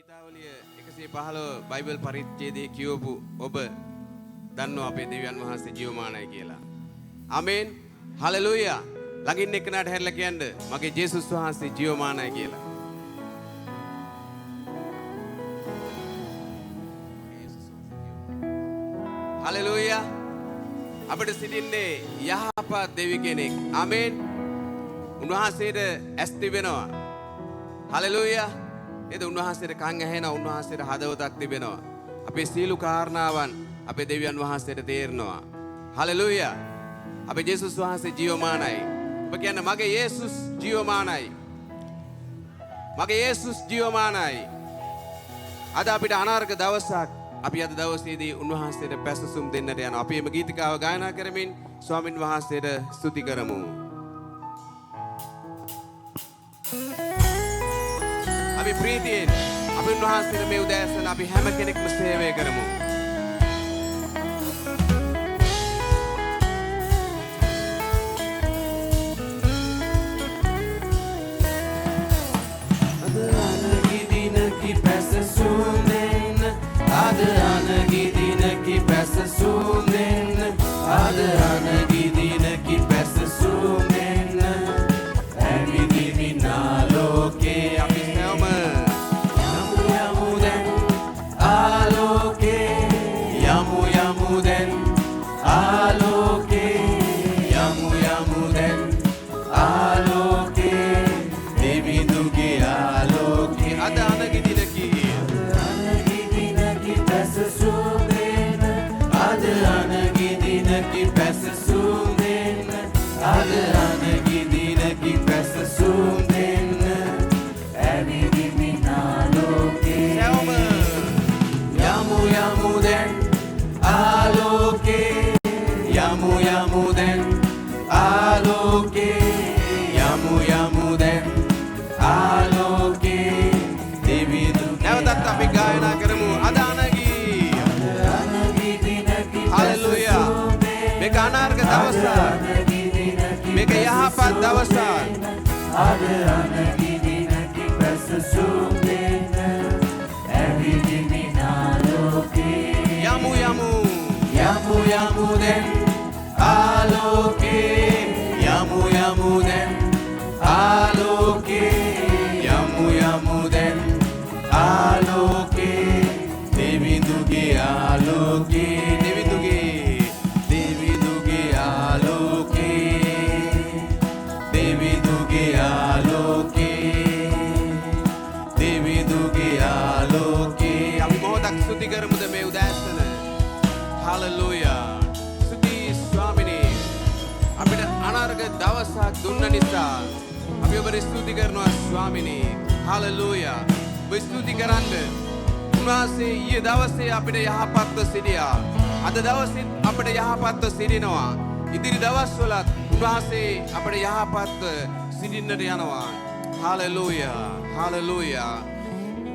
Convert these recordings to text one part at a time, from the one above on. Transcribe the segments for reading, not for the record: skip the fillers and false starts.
ගීතාවලිය 115 Bible පරිච්ඡේදයේ කියවපු ඔබ දන්නවා අපේ දෙවියන් වහන්සේ ජීවමානයි කියලා. ආමේන්. හලෙලූයා. ළඟින් එක්කනට හැරිලා කියන්න මගේ ජේසුස් වහන්සේ ජීවමානයි කියලා. හලෙලූයා. අපිට සිටින්නේ යහපත් දෙවි කෙනෙක්. ආමේන්. උන්වහන්සේට ඇස් තිබෙනවා. හලෙලූයා. එද උන්වහන්සේට කන් ඇහෙනවා, උන්වහන්සේට හදවතක් තිබෙනවා. අපේ සීල කාරණාවන් අපේ දෙවියන් වහන්සේට තේරෙනවා. හලෙලූයා. අපේ ජේසුස් වහන්සේ ජීවමානයි. ඔබ කියන්නේ මගේ යේසුස් ජීවමානයි. මගේ යේසුස් ජීවමානයි. අද අපිට අනාර්ග දවසක්. අපි අද දවසේදී උන්වහන්සේට පැසසුම් දෙන්නට යනවා. අපි මේ ගීතිකාව ගායනා කරමින් ස්වාමින් වහන්සේට ස්තුති කරමු. අපි ප්‍රීතියෙන් අපි උන්වහන්සේට මේ උදෑසන අපි හැම කෙනෙක්ම සේවය කරමු. Ada anagi dinaki pesa sumen Ada anagi dinaki pesa sumen Every giving aloke Api selma Yamu yamu den aloke Yamu yamu den aloke Yamu yamu den aloke Devi duge aloke Ada anagi dinaki Ada anagi dinaki pesa sumen Ada anagi dinaki pesa sumen Every giving aloke Selma Yamu yamu den aloke Yamu yamu den aloke Yamu yamu den aloke Devi duke Nawat අපි ගායනා කරමු Ada anagi Hallelujah. මේක අනාර්ග දවසක්. මේක යහපත් දවසක්. Ada anagi dinaki pesa sumen Every giving aloke Yamu yamu Yamu yamu den aloke Yamu yamu den aloke Yamu yamu den aloke Devi duge aloke Devi duge Devi duge aloke Devi duge aloke Devi duge aloke අපි මොහොතක් ස්තුති කරමුද මේ උදෑසන hallelujah ස්තුති ස්වාමිනේ අපිට අනාර්ග දවසක් දුන්න නිසා අපි ඔබට ස්තුති කරනවා ස්වාමිනේ හලෙලූයා ඔබ ස්තුති කරන්න උන්වහන්සේ ඊයේ දවසේ අපිට යහපත්ව සිටියා. අද දවසේ අපිට යහපත්ව සිටිනවා. ඉදිරි දවස්වලත් උන්වහන්සේ අපිට යහපත්ව සිටින්නට යනවා. හලෙලූයා. හලෙලූයා.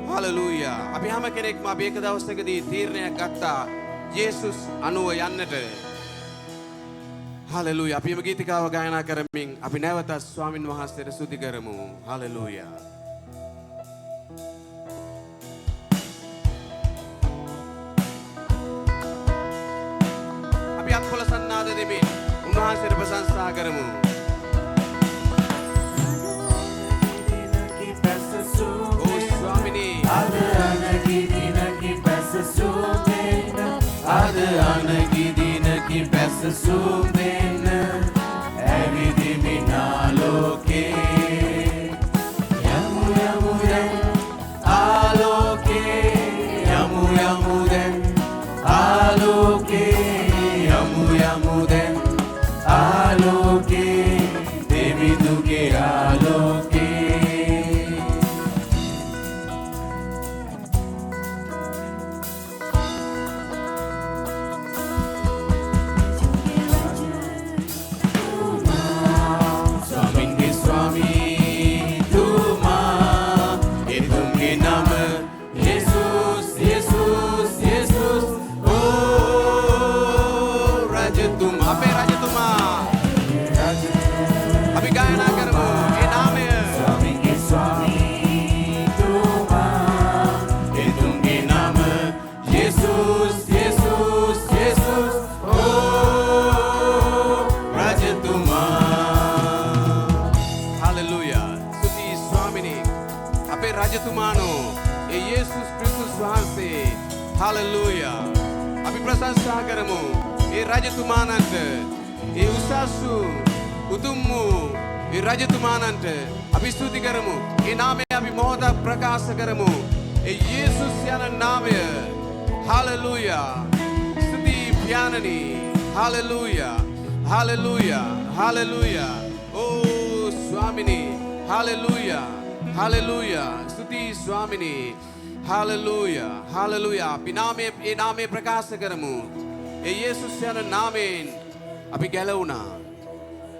හලෙලූයා. අපි හැම කෙනෙක්ම අපි එක දවසකදී තීරණයක් ගත්තා. යේසුස් අනුව යන්නට. හලෙලූයා. අපි මේ ගීතිකාව ගායනා කරමින් අපි නැවතත් ස්වාමින් වහන්සේට ස්තුති කරමු. හලෙලූයා. අත්කොල සන්නාද දෙමින් උන්වහන්සේට ප්‍රශංසා කරමු. ඕ ස්වාමිනේ Ada anagi dinaki pesa sumen Ada anagi dinaki pesa sumen Every giving aloke Yamu yamu den aloke Yamu yamu den aloke Yamu yamu den aloke Devi duge aloke Swaminge රජතුමානෝ ඒ යේසුස් ක්‍රිස්තුස් වහන්සේ හලෙලූයා අපි ප්‍රශංසා කරමු ඒ රජතුමාණන්ට ඒ උසස් උතුම් ඒ රජතුමාණන්ට අපි ස්තුති කරමු ඒ නාමය අපි මොහොතක් ප්‍රකාශ කරමු ඒ යේසුස් යන නාමය හලෙලූයා ස්තුති ඥානනි හලෙලූයා හලෙලූයා හලෙලූයා ඕ ස්වාමිනී හලෙලූයා හලෙලූයා ස්තුති ස්වාමිනී හලෙලූයා හලෙලූයා අපි ඒ නාමය ප්‍රකාශ කරමු ඒ යේසුස් යන නාමයෙන් අපි ගැලවුණා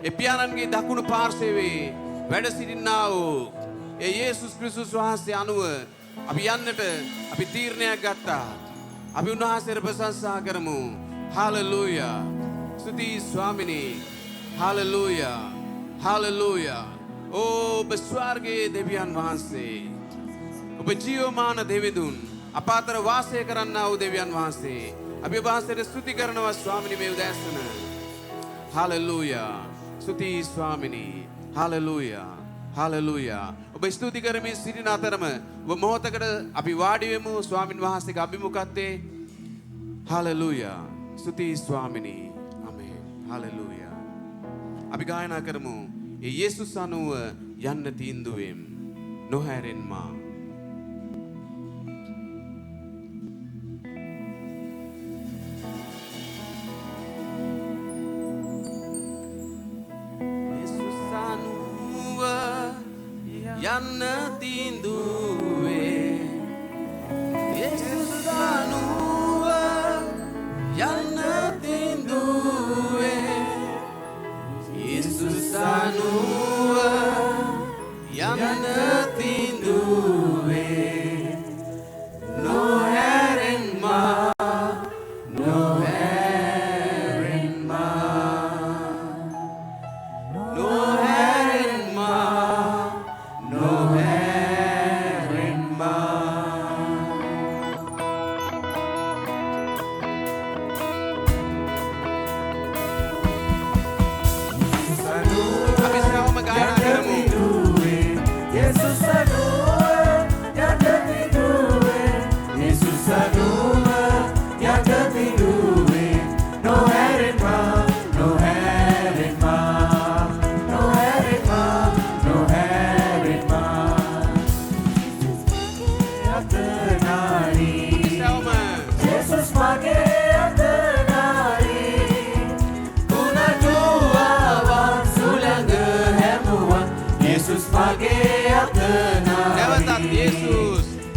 ඒ පියාණන්ගේ දකුණු පාර්ශවයේ වැඩ සිටිනා වූ ඒ යේසුස් ක්‍රිස්තුස් වහන්සේ අනුව අපි යන්නට අපි තීරණයක් ගත්තා අපි උන්වහන්සේට ප්‍රශංසා කරමු හලෙලූයා ස්තුති ස්වාමිනී හලෙලූයා හලෙලූයා ඕ ඔබ ස්වර්ගයේ දෙවියන් වහන්සේ ඔබ ජීවමාන දෙවිඳුන් අප අතර වාසය කරන්නා වූ දෙවියන් වහන්සේ අපි ඔබ වහන්සේට ස්තුති කරනවා ස්වාමිනී මේ උදෑසන හලෙලූයා ස්තුති ස්වාමිනී හලෙලූයා හලෙලූයා ඔබ ස්තුති කරමින් සිටින අතරම ඔබ මොහොතකට අපි වාඩි වෙමු ස්වාමින් වහන්සේගේ අභිමුඛත්වයේ හලෙලූයා ස්තුති ස්වාමිනී ආමේන් හලෙලූයා අපි ගායනා කරමු ඒ යේසුස් අනුව යන්න තීන්දුවෙම් නොහැරෙන්මා යන්න තීන්දුවේ යේසුස් අනුව යන්න තීන්දුවේ යේසුස් අනුව යන්න තීන්දුවේ නොහැරෙන්මා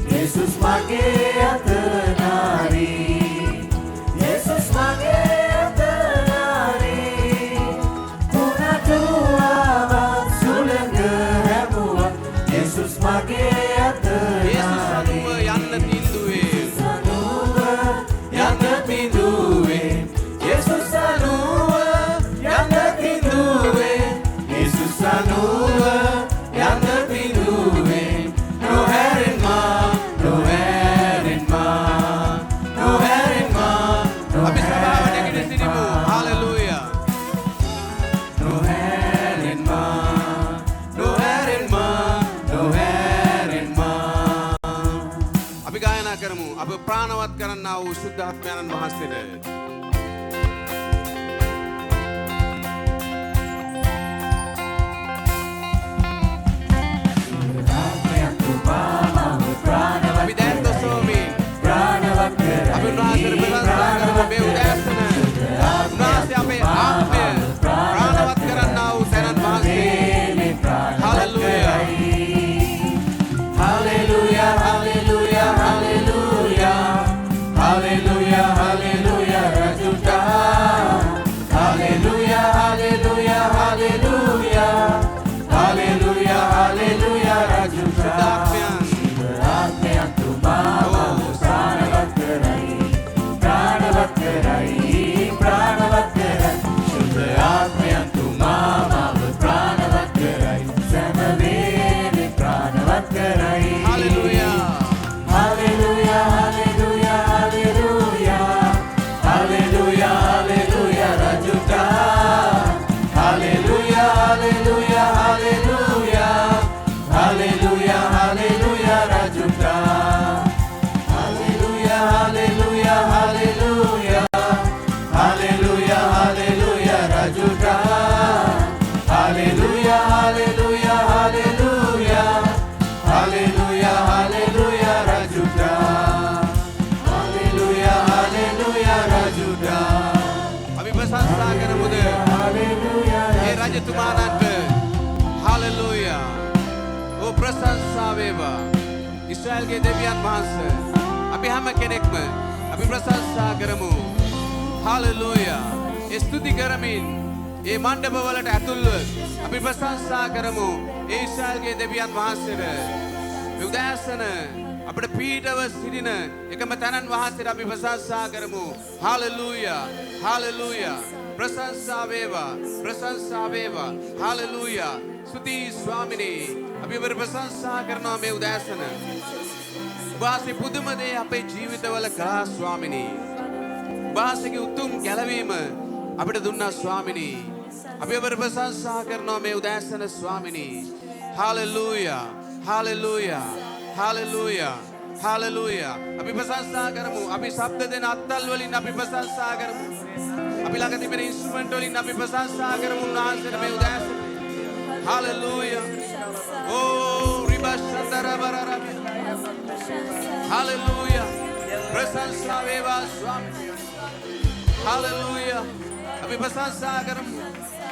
Yesus mage atenari Yesus mage atenari Kuna tua baksulenga hemua Yesus mage atenari Yesus anuwa yanna tinduwe anuwa yanna tinduwe Yesus anuwa yanna tinduwe Yesus anuwa yanna tinduwe No herenma අප ප්‍රාණවත් කරන්නා වූ සුද්ධාත්මයන්න් වහන්සේට අපි දැන් දොසෝමින් ප්‍රාණවත් කරයි අපි උන්වහන්සේට ප්‍රශංසා කරමු මේ උදෑසන උන්වහන්සේ අපේ ආත්මය ප්‍රාණවත් කරන්නා වූ සැනන් වහන්සේ hallelujah hallelujah hallelujah hallelujah Hallelujah, hallelujah, Hallelujah, hallelujah, hallelujah. Hallelujah, hallelujah, Rajuda. Hallelujah, hallelujah, Rajuda. අපි ප්‍රශංසා කරමුද? Hallelujah. ඒ රජතුමාණන්ට Hallelujah. ඕ ප්‍රශංසා වේවා. ඉස්රායල්ගේ දෙවියන් වහන්සේ. අපි හැම කෙනෙක්ම අපි ප්‍රශංසා කරමු. Hallelujah. ඒ ස්තුති කරමින් ඒ මණ්ඩපවලට ඇතුල්ව අපි ප්‍රශංසා කරමු. ඒ ඉස්රායල්ගේ දෙවියන් වහන්සේට. මේ උදෑසන අපේ පීඨව සිටින එකම තනන් වහන්සේට අපි ප්‍රශංසා කරමු. Hallelujah. Hallelujah. ප්‍රශංසා වේවා. ප්‍රශංසා වේවා. Hallelujah. ස්තුති ස්වාමිනේ. අපි ඔබට ප්‍රශංසා කරනවා මේ උදෑසන. වාසි පුදුම දේ අපේ ජීවිතවල කළා ස්වාමිනේ. වාසිගේ උතුම් ගැලවීම අපිට දුන්නා ස්වාමිනේ. අපි ඔබට ප්‍රශංසා කරනවා මේ උදෑසන ස්වාමිනේ. Hallelujah. Hallelujah. Hallelujah. Hallelujah. අපි ප්‍රශංසා කරමු. අපි ශබ්ද දෙන අත්තල් වලින් අපි ප්‍රශංසා කරමු. අපි ළඟ තිබෙන ඉන්ස්ට්‍රුමන්ට් වලින් අපි ප්‍රශංසා කරමු උන්වහන්සේට මේ උදෑසන. Hallelujah. Oh, ribashandara barara. Hallelujah. ප්‍රශංසා වේවා ස්වාමී. Hallelujah. අපි ප්‍රශංසා කරමු.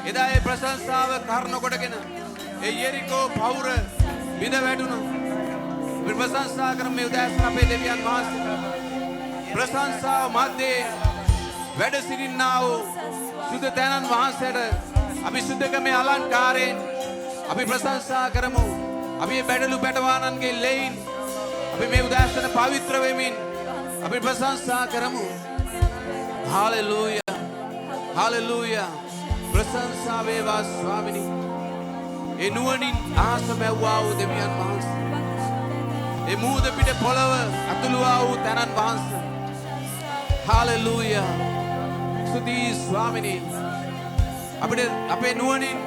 එදා ඒ ප්‍රශංසාව කරන කොටගෙන ඒ යෙරිකෝ පවුර විඳ වැටුණා. අපි ප්‍රශංසා කරමු මේ උදෑසන අපේ දෙවියන් වහන්සේ. ප්‍රශංසාව මැදේ වැඩ සිටින්නා වූ සුදු තැනන් වහන්සේට අපි සුදුකමේ අලංකාරයෙන් අපි ප්‍රශංසා කරමු. අපි මේ බැඩළු පැටවානන්ගේ ලෙයින් අපි මේ උදෑසන පවිත්‍ර වෙමින් අපි ප්‍රශංසා කරමු. Hallelujah. Hallelujah. ප්‍රශංසා වේවා ස්වාමිනී. ඒ නුවණින් ආස මැව්වා වූ දෙවියන් වහන්සේ. ඒ මූද පිට පොළව අතුළුවා වූ තනන් වහන්සේ. Hallelujah. ස්තුති ස්වාමිනී. අපිට අපේ නුවණින්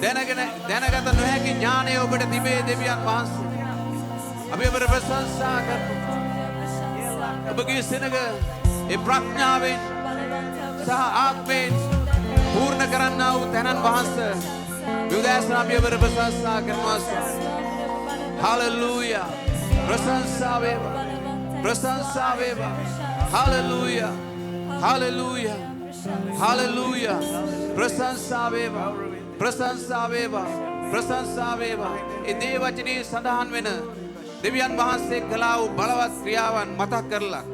දැනගත නොහැකි ඥානය ඔබට තිබේ දෙවියන් වහන්සේ. අපි ඔබට ප්‍රශංසා කරමු. ඔබගේ සෙනග ඒ ප්‍රඥාවෙන් සහ ආත්මයෙන් පූර්ණ කරන්නා වූ තැනන් වහන්සේ. උදෑසන අපි ඔබට ප්‍රශංසා කරනවා. Hallelujah. ප්‍රශංසා වේවා. ප්‍රශංසා වේවා. Hallelujah. Hallelujah. Hallelujah. ප්‍රශංසා වේවා. ප්‍රශංසා වේවා. ප්‍රශංසා වේවා. ඒ දේ වචනේ සඳහන් වෙන දෙවියන් වහන්සේ කළා වූ බලවත් ක්‍රියාවන් මතක් කරලා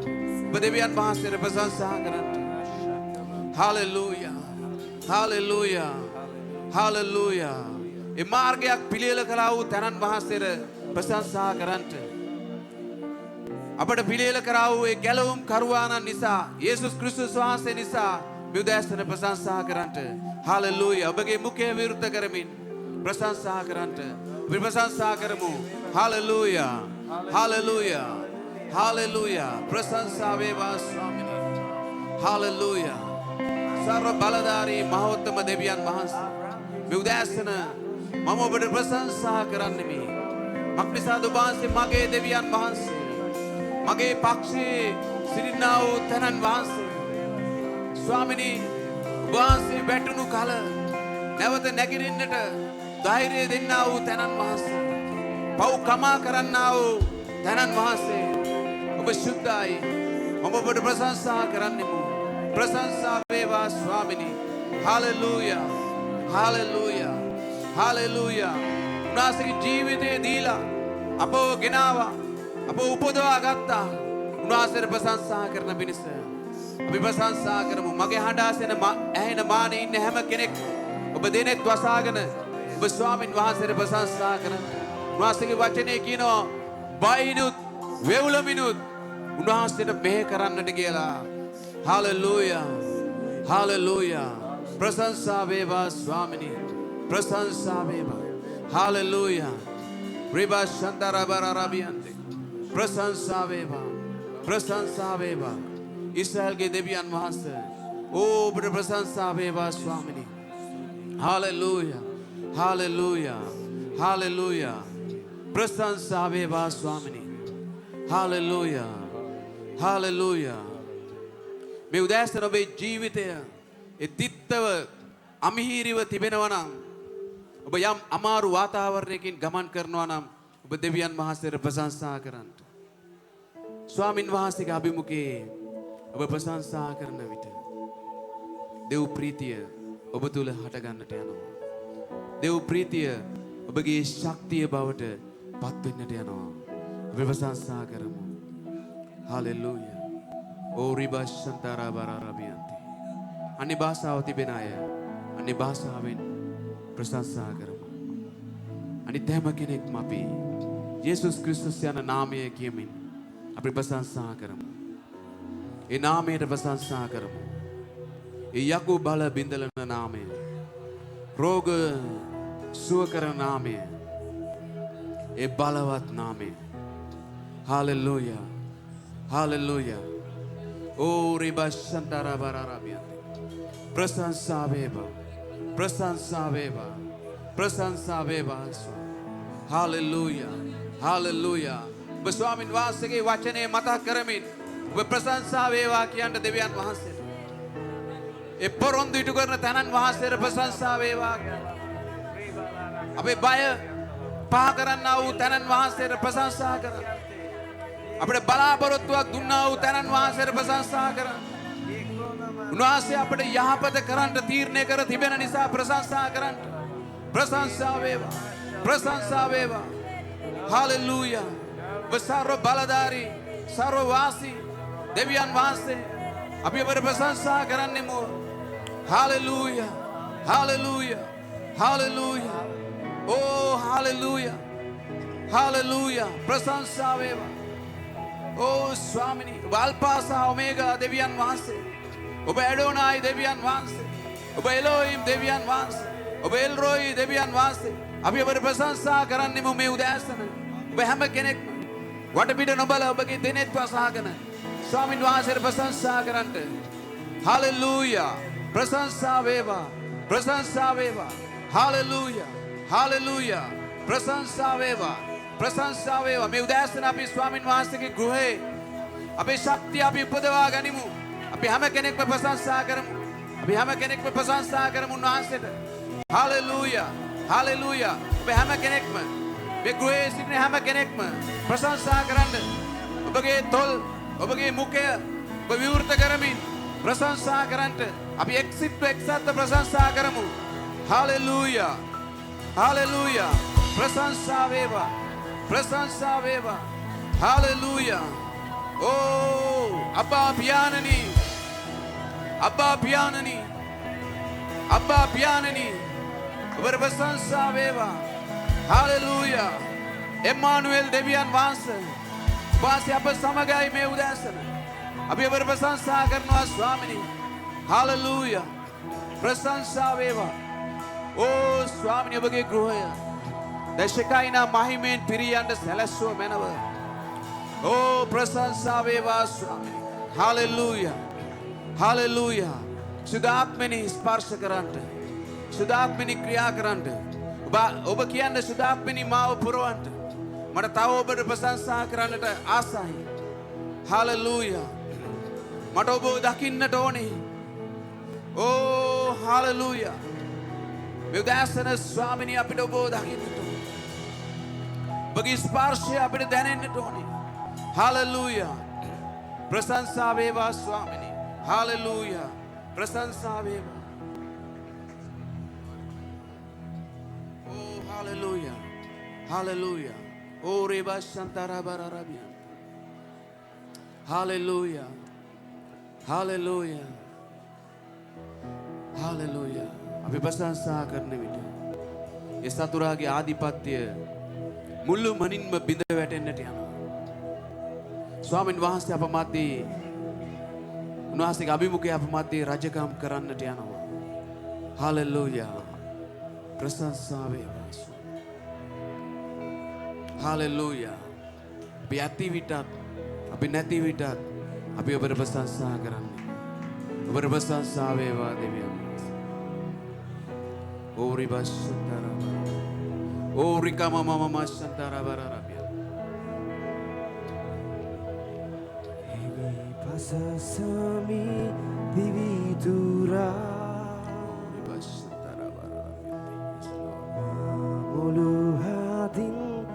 ඔබ දෙවියන් වහන්සේට ප්‍රශංසා කරන්න. Hallelujah. Hallelujah. Hallelujah. ඒ මාර්ගයක් පිළියෙල කළා වූ තනන් වහන්සේට ප්‍රශංසා කරන්න. අපට පිළියෙල කරා වූ ඒ ගැලවුම් කරුවාණන් නිසා යේසුස් ක්‍රිස්තුස් වහන්සේ නිසා මේ උදෑසන ප්‍රශංසා කරන්න. Hallelujah. ඔබගේ මුඛය විවෘත කරමින් ප්‍රශංසා කරන්න. අපි ප්‍රශංසා කරමු. Hallelujah. Hallelujah. Hallelujah. ප්‍රශංසා වේවා ස්වාමිනේ. Hallelujah. සර්ව බලධාරී මහෝත්තම දෙවියන් වහන්සේ. මේ උදෑසන මම ඔබට ප්‍රශංසා කරන්නෙමි. මක්නිසාද ඔබ වහන්සේ මගේ දෙවියන් වහන්සේ. මගේ පක්ෂයේ සිටිනා වූ තනන් වහන්සේ. ස්වාමිනී ඔබ වහන්සේ වැටුණු කල නැවත නැගිටින්නට ධෛර්යය දෙන්නා වූ තනන් වහන්සේ. පව් කමා කරන්නා වූ තනන් වහන්සේ. ඔබ සුද්ධයි. මම ඔබට ප්‍රශංසා කරන්නෙමු. ප්‍රශංසා වේවා ස්වාමිනී. Hallelujah. Hallelujah. Hallelujah. උන්වහන්සේගේ ජීවිතය දීලා අපව ගෙනාවා. අපව උපදවා ගත්තා. උන්වහන්සේට ප්‍රශංසා කරන පිණිස අපි ප්‍රශංසා කරමු. මගේ හඬ අසන ඇහෙන මානේ ඉන්න හැම කෙනෙක් ඔබ දෙනෙත් වසාගෙන ඔබ ස්වාමින් වහන්සේට ප්‍රශංසා කරන්න. උන්වහන්සේගේ වචනේ කියනවා බයිනුත් වෙවුලමිනුත් උන්වහන්සේට මෙහෙ කරන්නට කියලා. Hallelujah. Hallelujah. ප්‍රශංසා වේවා ස්වාමිනී. ප්‍රශංසා වේවා. Hallelujah. රිබා ශන්තරබරරබියන්තේ. ප්‍රශංසා වේවා. ප්‍රශංසා වේවා. ඉස්රායල්ගේ දෙවියන් වහන්සේ. ඔබට ප්‍රශංසා වේවා ස්වාමිනී. Hallelujah. Hallelujah. Hallelujah. ප්‍රශංසා වේවා ස්වාමිනී. Hallelujah. Hallelujah. මේ උදෑසන ඔබේ ජීවිතය ඒ දිත්තව අමිහිරිව තිබෙනවා නම් ඔබ යම් අමාරු වාතාවරණයකින් ගමන් කරනවා නම් ඔබ දෙවියන් වහන්සේට ප්‍රශංසා කරන්න. ස්වාමින් වහන්සේගේ අභිමුඛයේ ඔබ ප්‍රශංසා කරන විට දෙව් ප්‍රීතිය ඔබ තුල හට ගන්නට යනවා. දෙව් ප්‍රීතිය ඔබගේ ශක්තිය බවට පත් වෙන්නට යනවා. ඔබ ප්‍රශංසා කරමු. හලෙලූයා. ඕ රිබෂන්තරා බරාරබියන්ති. අනි භාෂාව තිබෙන අය අනි භාෂාවෙන් ප්‍රශංසා කරමු. අනිත් හැම කෙනෙක්ම අපි යේසුස් ක්‍රිස්තුස් යන නාමය කියමින් අපි ප්‍රශංසා කරමු. ඒ නාමයට ප්‍රශංසා කරමු. ඒ යකු බල බිඳලන නාමය, රෝග සුව කරන නාමය, ඒ බලවත් නාමය. හාලෙලූයා. හාලෙලූයා. ඕ රිබෂන්තරා බරාරබියන්ති. ප්‍රශංසා වේවා. ප්‍රශංසා වේවා. ප්‍රශංසා වේවා. හාලෙලූයා. හාලෙලූයා. ඔබ ස්වාමින් වහන්සේගේ වචනේ මතක් කරමින් ඔබ ප්‍රශංසා වේවා කියන්න දෙවියන් වහන්සේට. ඒ පොරොන්දු ඉටු කරන තනන් වහන්සේට ප්‍රශංසා වේවා කියන්න. අපේ බය පහ කරන්නා වූ තනන් වහන්සේට ප්‍රශංසා කරන්න. අපිට බලාපොරොත්තුවක් දුන්නා වූ තනන් වහන්සේට ප්‍රශංසා කරන්න. උන්වහන්සේ අපිට යහපත කරන්න තීරණය කර තිබෙන නිසා ප්‍රශංසා කරන්න. ප්‍රශංසා වේවා. ප්‍රශංසා වේවා. හාලෙලූයා. ඔබ සර්ව බලධාරී සර්ව වාසී දෙවියන් වහන්සේ අපි ඔබට ප්‍රශංසා කරන්නෙමු. හාලෙලූයා. හාලෙලූයා. හාලෙලූයා. ඕ හාලෙලූයා. හාලෙලූයා. ප්‍රශංසා වේවා. ඕ ස්වාමිනී ඔබ අල්ෆා ඔමේගා දෙවියන් වහන්සේ. ඔබ ඇඩෝනායි දෙවියන් වහන්සේ. ඔබ එලෝහිම් දෙවියන් වහන්සේ. ඔබ එල්රෝයි දෙවියන් වහන්සේ. අපි ඔබට ප්‍රශංසා කරන්නෙමු මේ උදෑසන. ඔබ හැම කෙනෙක්ම වටපිට නොබල ඔබගේ දිනෙත් වසහාගෙන ස්වාමින් වහන්සේට ප්‍රශංසා කරන්නට. හාලෙලූයා. ප්‍රශංසා වේවා. ප්‍රශංසා වේවා. හාලෙලූයා. හාලෙලූයා. ප්‍රශංසා වේවා. ප්‍රශංසා වේවා. මේ උදෑසන අපි ස්වාමින් වහන්සේගේ ගෘහේ අපේ ශක්තිය අපි උපදවා ගනිමු. අපි හැම කෙනෙක්ම ප්‍රශංසා කරමු. අපි හැම කෙනෙක්ම ප්‍රශංසා කරමු උන්වහන්සේට. හාලෙලූයා. හාලෙලූයා. ඔබ හැම කෙනෙක්ම මේ ගෘහේ සිටින හැම කෙනෙක්ම ප්‍රශංසා කරන්න. ඔබගේ තොල් ඔබගේ මුඛය ඔබ විවෘත කරමින් ප්‍රශංසා කරන්නට අපි එක්සිට් එක්සත් ප්‍රශංසා කරමු. හාලෙලූයා. හාලෙලූයා. ප්‍රශංසා වේවා. ප්‍රශංසා වේවා. හාලෙලූයා. ඕ අබ්බා පියාණනි. අබ්බා පියාණනි. අබ්බා පියාණනි. ඔබට ප්‍රශංසා වේවා. හාලෙලූයා. එම්මානුවෙල් දෙවියන් වහන්සේ වාසය අප සමගයි මේ උදෑසන. අපි ඔබට ප්‍රශංසා කරනවා ස්වාමිනී. හාලෙලූයා. ප්‍රශංසා වේවා. ඕ ස්වාමිනී ඔබගේ ගෘහය දශකයිනා මහිමෙන් පිරියන්න සැලැස්සුව මැනව. ඕ ප්‍රශංසා වේවා ස්වාමිනී. හාලෙලූයා. හාලෙලූයා. සුදාත්මනි ස්පර්ශ කරන්නට. සුදාත්මනි ක්‍රියා කරන්නට. ඔබ කියන්නේ සුදාත්මනි මාව පුරවන්නට. මට තව ඔබට ප්‍රශංසා කරන්නට ආසයි. හාලෙලූයා. මට ඔබ දකින්නට ඕනේ. ඕ හාලෙලූයා. මේ උදෑසන ස්වාමිනී අපිට ඔබ දකින්නට ඕනේ. ඔබගේ ස්පර්ශය අපිට දැනෙන්නට ඕනේ. හාලෙලූයා. ප්‍රශංසා වේවා ස්වාමිනී. හාලෙලූයා. ප්‍රශංසා වේවා. ඕ හාලෙලූයා. හාලෙලූයා. ඕ රේබෂන්තරා බරාරබියන්. හාලෙලූයා. හාලෙලූයා. හාලෙලූයා. අපි ප්‍රශංසා කරන විට ඒ සතුරාගේ ආධිපත්‍ය මුළු මනින්ම බිඳ වැටෙන්නට යනවා. ස්වාමීන් වහන්සේ අප මැදේ උන්වහන්සේගේ අභිමුඛය අප මැදේ රජකම් කරන්නට යනවා. හාලෙලූයා. ප්‍රශංසා වේවා. හාලෙලූයා. අපි ඇති විටත් අපි නැති විටත් අපි ඔබට ප්‍රශංසා කරන්නේ. ඔබට ප්‍රශංසා වේවා දෙවියන්. ඕරි බෂ්තරා. ඕරි කමමම මෂ්තරා බරරබිය. එවි පසසමි දිවිතුරා. ඕරි බෂ්තරා බරරබිය. මුළු හදින්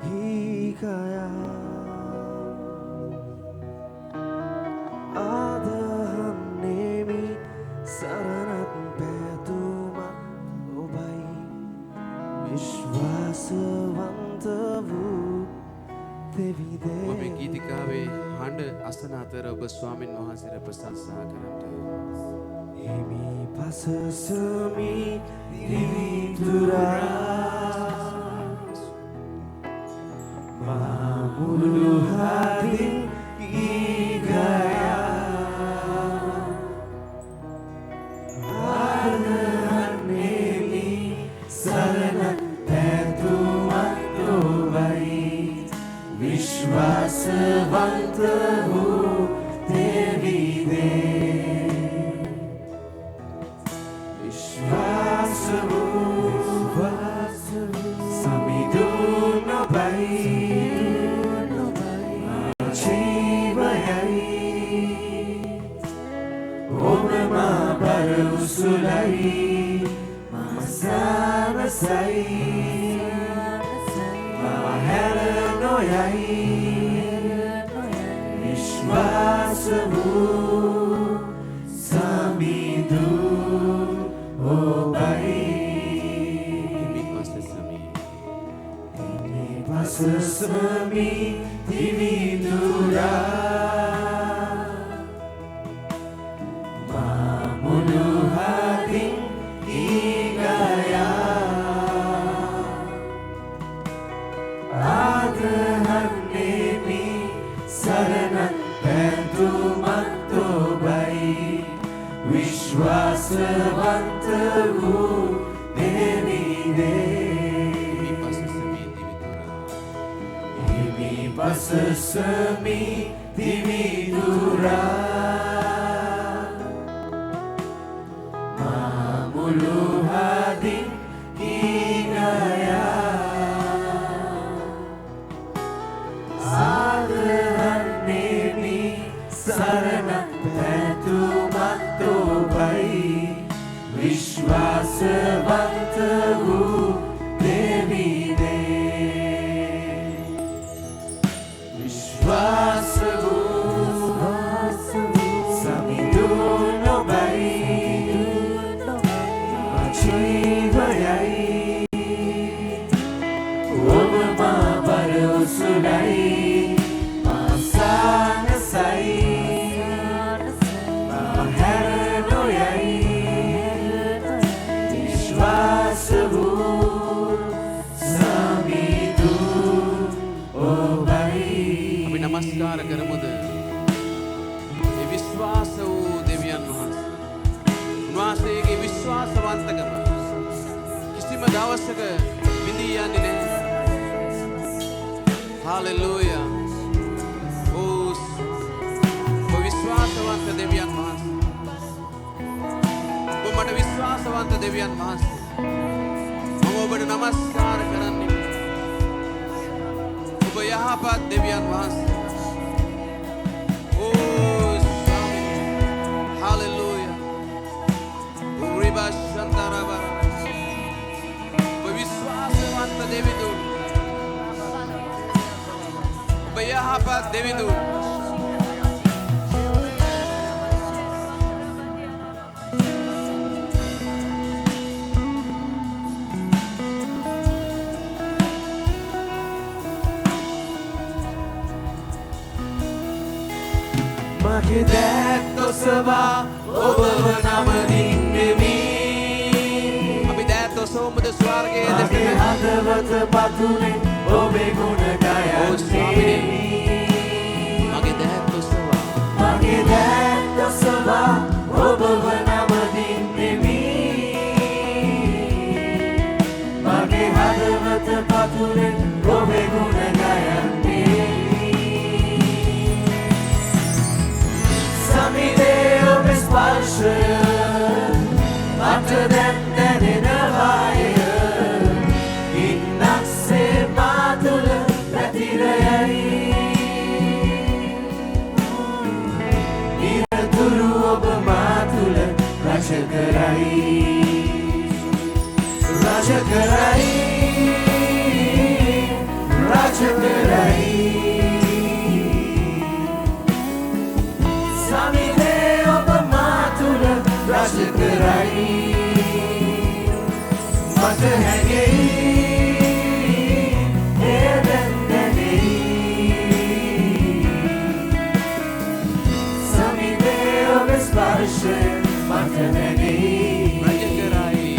හිකයා ආදහන්නේමි සරණත් පැතුම ඔබයි විශ්වාසවන්ත වූ දෙවිදේ ඔබේ ගීතිකාවේ හඬ අසන අතර ඔබ ස්වාමින් වහන්සේට ප්‍රශංසා කරන්නට එමි පසසමි දිවිතුරා මා මුළු හදින් ගිගයා ආදරන්නේමි සරණත් පැතුමක් ඔබයි විශ්වාසවන්ත වූ දෙවිදේ විශ්වාස වූ සමිඳුන් ඔබයි ජීවයයි ඔබ මා බර උසුලයි මා සානසයි මා හැර නොයයි විශ්වාස වූ සමිඳුන් ඔබයි පසසමි දිවිතුරා මා මුළු හදින් ගිගයා ආදරන්නේමි සරණත් පැතුමක් ඔබයි විශ්වාසවන්ත වූ දෙවිදේ පසසමි දිවිතුරා මා මුළු හදින් ගිගයා ආදරන්නේමි සරණත් පැතුමක් ඔබයි විශ්වාසවන්ත වූ දෙවිදේ විශ්වාස වූ සමිඳුන් ඔබයි ජීවයයි ඔබ මා බර උසුලයි මා සානසයි මා හැර නොයයි විශ්වාස වූ සමිඳුන් ඔබයි නමස්කාර කරමුද ඒ විශ්වාස වූ දෙවියන් වහන්සේ උන්වහන්සේගේ විශ්වාසවන්තකම කිසිම දවසක විඳී යන්නේ නැහැ හාලෙලූයා ඕ විශ්වාසවන්ත දෙවියන් වහන්සේ ඔබ මට විශ්වාසවන්ත දෙවියන් වහන්සේ මම ඔබට නමස්කාර කරන්නේ ඔබ යහපත් දෙවියන් වහන්සේ Hallelujah. Uriba Shantaraba. Viswasavanta Devidu. Bayahapat Devidu. මගේ දැක්තොසවා ඔබව නමදින්නෙමි අපි දැක්තොසෝමද ස්වර්ගයේ මගේ හදවත පතුලෙන් ඔබේ ගුණ ගයන්නේ මගේ දැක්තොසවා ඔබව නමදින්නෙමි මගේ හදවත පතුලෙන් ඔබේ ගුණ ගයන්නේ සමිදේ ඔබේ ස්පර්ශය මට දැන් දැනෙනවාය ඉන්නක්සේ මා තුළ පැතිරයයි නිරතුරු ඔබ මා තුළ රජ කරයි රාජකරයි සමිදේ ඔබ මා තුළ රාජකරයි මට හැඟෙයි එය දැන් දැනෙයි සමිදේ ඔබ ස්පර්ශය මට දැනෙයි රාජකරයි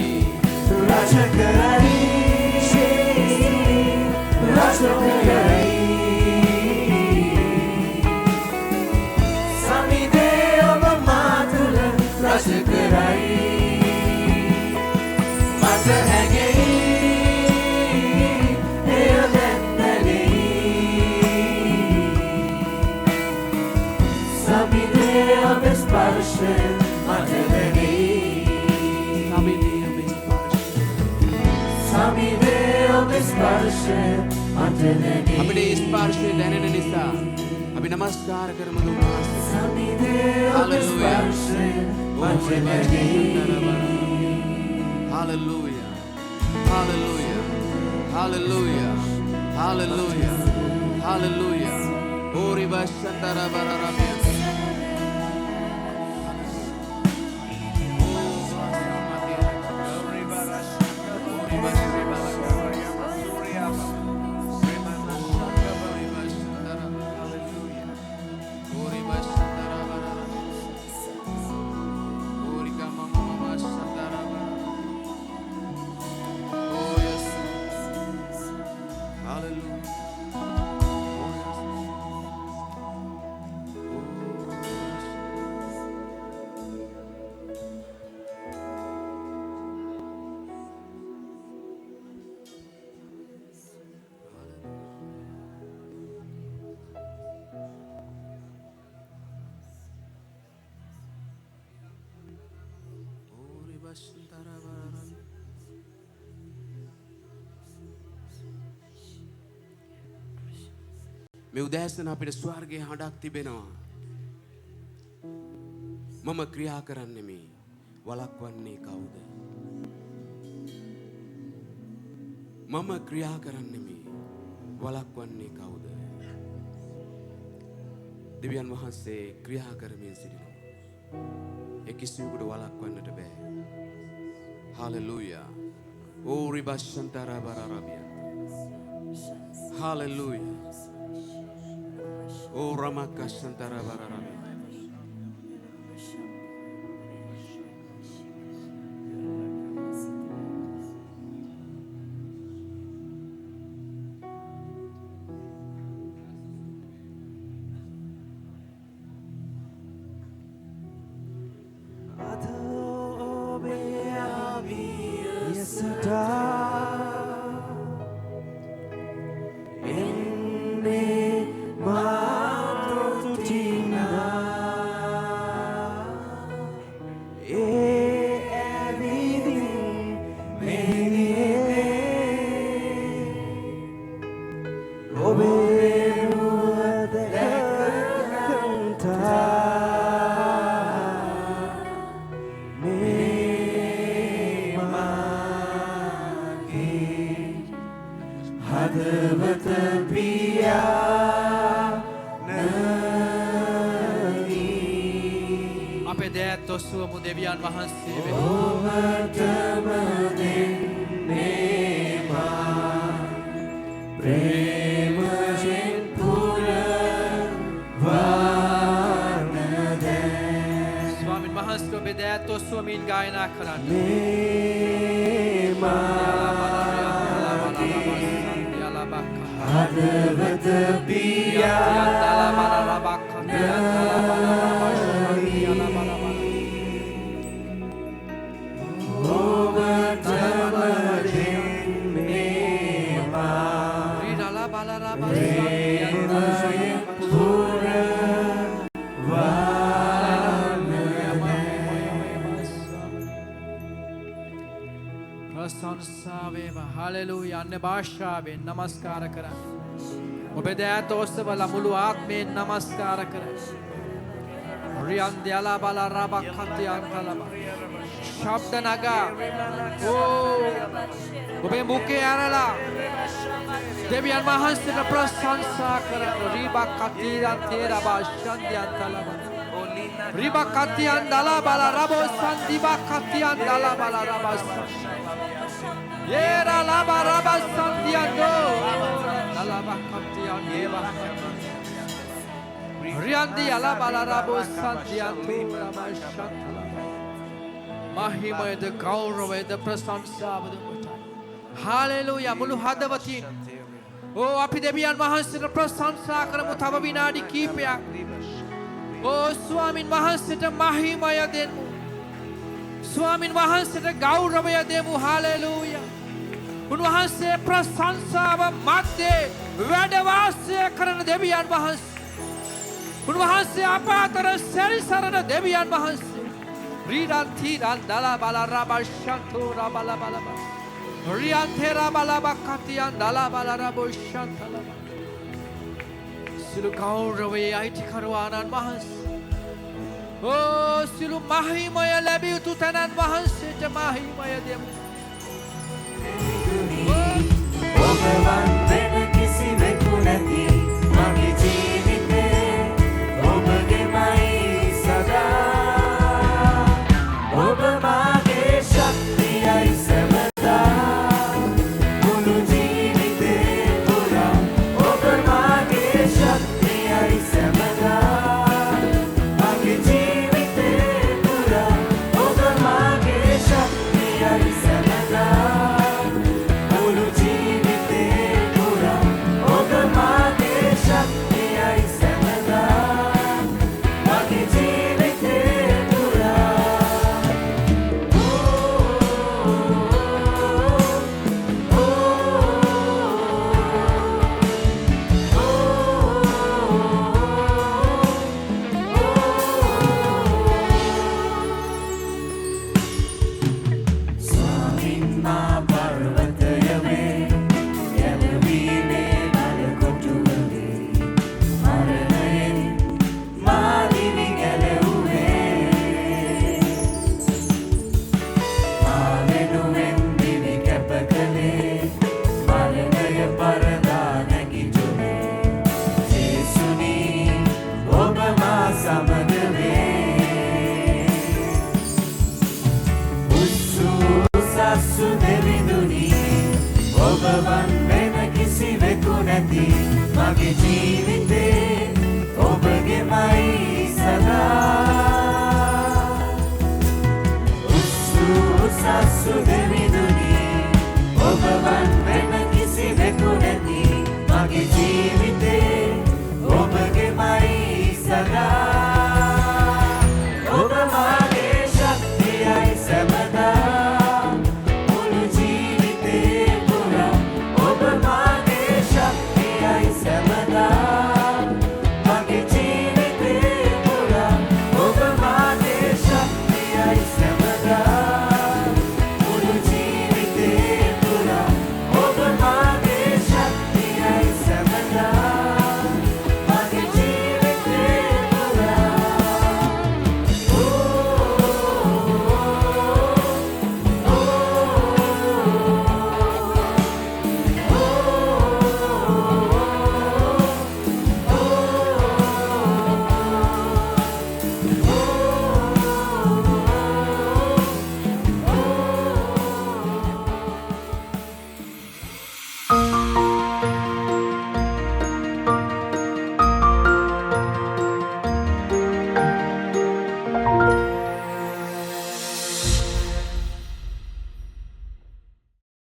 රාජකරයි සමිදේ ඔබ මා තුළ රාජකරයි මට හැඟෙයි එය දැන් දැනෙයි සමිදේ ඔබ ස්පර්ශය මට දැනෙයි සමිදේ ඔබ ස්පර්ශය මට දැනෙයි අපිට ඒ ස්පර්ශය දැනෙන නිසා අපි නමස්කාර කරමු දුන්නාස්සේ සමිදේ ඔබ ස්පර්ශය මට දැනෙයි Hallelujah. Hallelujah. Hallelujah. Hallelujah. Hallelujah. Ori bashandara bararabia. මේ උදෑසන අපිට ස්වර්ගයේ හඬක් තිබෙනවා. මම ක්‍රියා කරන්නේ මේ වළක්වන්නේ කවුද? මම ක්‍රියා කරන්නේ මේ වළක්වන්නේ කවුද? දෙවියන් වහන්සේ ක්‍රියා කරමින් සිටිනවා. ඒ කිසිවෙකුට වළක්වන්නට බෑ. Hallelujah. Oh ribashantara bararabia. Hallelujah. Oh ramakashantara bararabia. भाषावें नमस्कार करा ඔබ දෑත ඔස්සවලා මුළු ආත්මයෙන් නමස්කාර කරයි Riandiala bala rabakati antalaba. Shabda naga. Oh, ඔබේ මුඛේ ඇරලා දෙවියන් වහන්සේට ප්‍රශංසා කරන රීබා කතියන් තේරබා ශන්දියන් තලබ රීබා කතියන් දලා බල රබෝ සන්දිබා කතියන් දලා බල රබස් යේරා ලබා රබස් සන්දියන් දෝ දලා කතියන් දේවා රියන්දි අලා බල රබෝ සන්දියන් තේරබා ශන්තල මහිමයද ගෞරවයද ප්‍රශංසාවද Hallelujah මුළු හදවතින් ඕ අපි දෙවියන් වහන්සේට ප්‍රශංසා කරමු තව විනාඩි කිහිපයක් ඕ ස්වාමින් වහන්සේට මහිමය දෙමු ස්වාමින් වහන්සේට ගෞරවය දෙමු hallelujah උන්වහන්සේ ප්‍රශංසාව මැද්දේ වැඩ වාසය කරන දෙවියන් වහන්සේ උන්වහන්සේ අප අතර සැරිසරන දෙවියන් වහන්සේ රීඩන් තීරන් දලා බල රබෂන්තෝ රබල බල බල Riantera balabakatian dala balarabo shantalaba. Silu gaurawe aiti karwanan mahas. Oh silu mahimaya labiu tu tanan mahas seta mahimaya demu. Obawan vena kisi vekunati mage jeevite obage mai sada obamage shaktiyai samada Obawan vena kisi vekunati mage jeevite